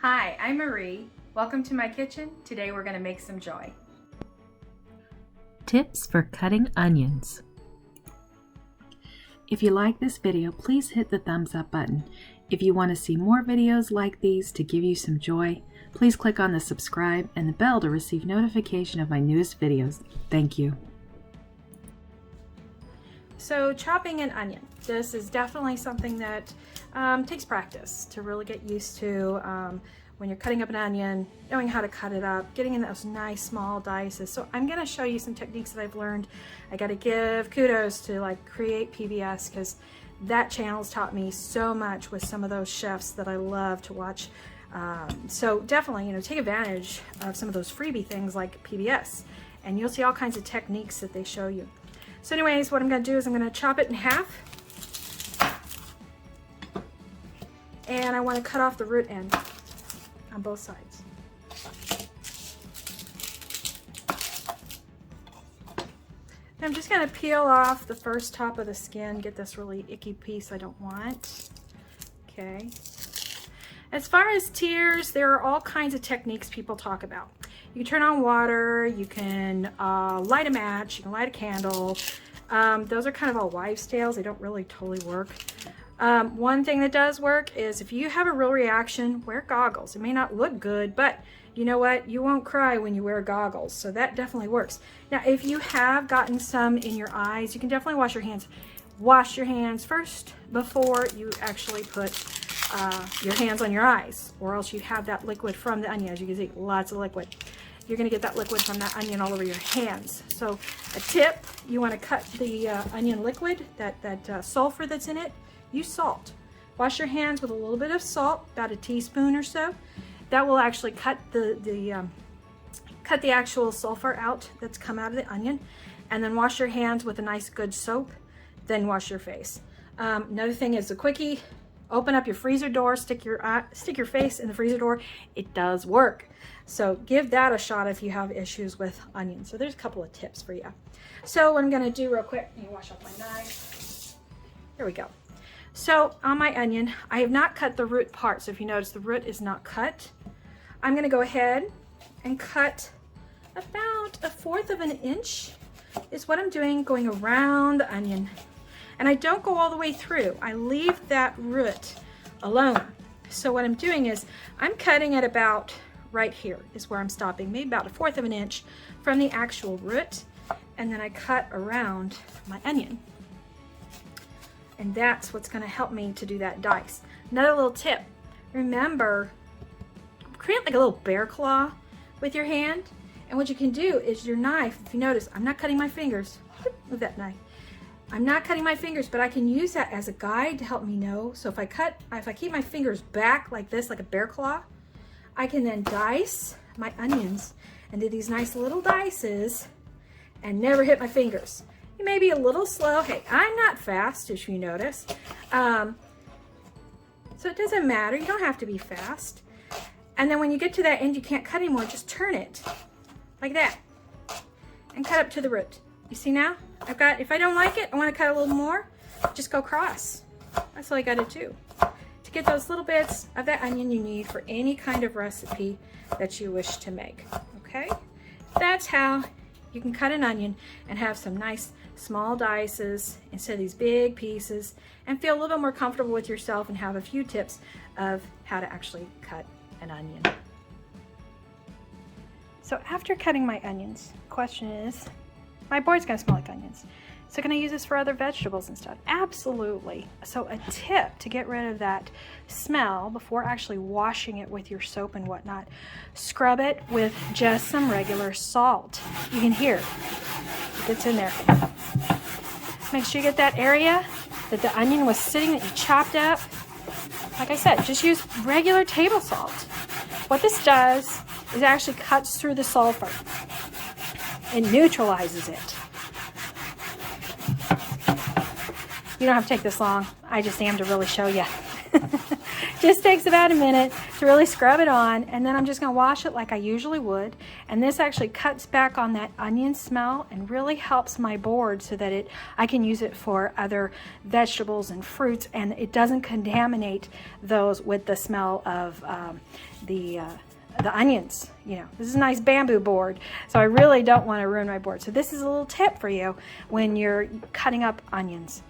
Hi, I'm Marie. Welcome to my kitchen. Today we're going to make some joy. Tips for cutting onions. If you like this video, please hit the thumbs up button. If you want to see more videos like these to give you some joy, please click on the subscribe and the bell to receive notification of my newest videos. Thank you. So chopping an onion. This is definitely something that takes practice to really get used to. When you're cutting up an onion, knowing how to cut it up, getting in those nice small dices. So I'm going to show you some techniques that I've learned. I got to give kudos to Create PBS, because that channel's taught me so much with some of those chefs that I love to watch. So definitely, take advantage of some of those freebie things like PBS, and you'll see all kinds of techniques that they show you. So anyways, what I'm going to do is I'm going to chop it in half, and I want to cut off the root end on both sides. And I'm just going to peel off the first top of the skin, get this really icky piece I don't want. Okay. As far as tears, there are all kinds of techniques people talk about. You can turn on water, you can light a match, you can light a candle. Those are kind of all wives' tales. They don't really totally work. One thing that does work is if you have a real reaction, wear goggles. It may not look good, but you know what? You won't cry when you wear goggles, so that definitely works. Now, if you have gotten some in your eyes, you can definitely wash your hands. Wash your hands first before you actually put your hands on your eyes, or else you have that liquid from the onion. As you can see, lots of liquid. You're going to get that liquid from that onion all over your hands. So a tip, you want to cut the onion liquid, that sulfur that's in it. Use salt. Wash your hands with a little bit of salt, about a teaspoon or so. That will actually cut the actual sulfur out that's come out of the onion. And then wash your hands with a nice good soap. Then wash your face. Another thing is a quickie. Open up your freezer door, stick your face in the freezer door. It does work. So give that a shot if you have issues with onions. So there's a couple of tips for you. So what I'm going to do real quick, let me wash off my knife. There we go. So on my onion, I have not cut the root part. So if you notice, the root is not cut. I'm going to go ahead and cut about 1/4 of an inch is what I'm doing, going around the onion. And I don't go all the way through. I leave that root alone. So what I'm doing is I'm cutting at about right here is where I'm stopping, maybe about 1/4 of an inch from the actual root. And then I cut around my onion. And that's what's going to help me to do that dice. Another little tip, remember, create like a little bear claw with your hand. And what you can do is your knife, if you notice, I'm not cutting my fingers. Move that knife. I'm not cutting my fingers, but I can use that as a guide to help me know. So if I keep my fingers back like this, like a bear claw, I can then dice my onions and do these nice little dices and never hit my fingers. You may be a little slow. Hey, I'm not fast, as you notice. So it doesn't matter. You don't have to be fast. And then when you get to that end, you can't cut anymore. Just turn it like that and cut up to the root. You see now? If I don't like it, I want to cut a little more, just go across. That's all I got to do. To get those little bits of that onion you need for any kind of recipe that you wish to make. Okay? That's how you can cut an onion and have some nice small dices instead of these big pieces, and feel a little bit more comfortable with yourself and have a few tips of how to actually cut an onion. So after cutting my onions, the question is, my board's gonna smell like onions. So can I use this for other vegetables instead? Absolutely. So a tip to get rid of that smell before actually washing it with your soap and whatnot, scrub it with just some regular salt. You can hear it gets in there. Make sure you get that area that the onion was sitting, that you chopped up. Like I said, just use regular table salt. What this does is it actually cuts through the sulfur and neutralizes it. You don't have to take this long. I just am to really show you. Just takes about a minute to really scrub it on, and then I'm just going to wash it like I usually would. And this actually cuts back on that onion smell and really helps my board so that I can use it for other vegetables and fruits, and it doesn't contaminate those with the smell of the onions. You know, this is a nice bamboo board, so I really don't want to ruin my board. So this is a little tip for you when you're cutting up onions.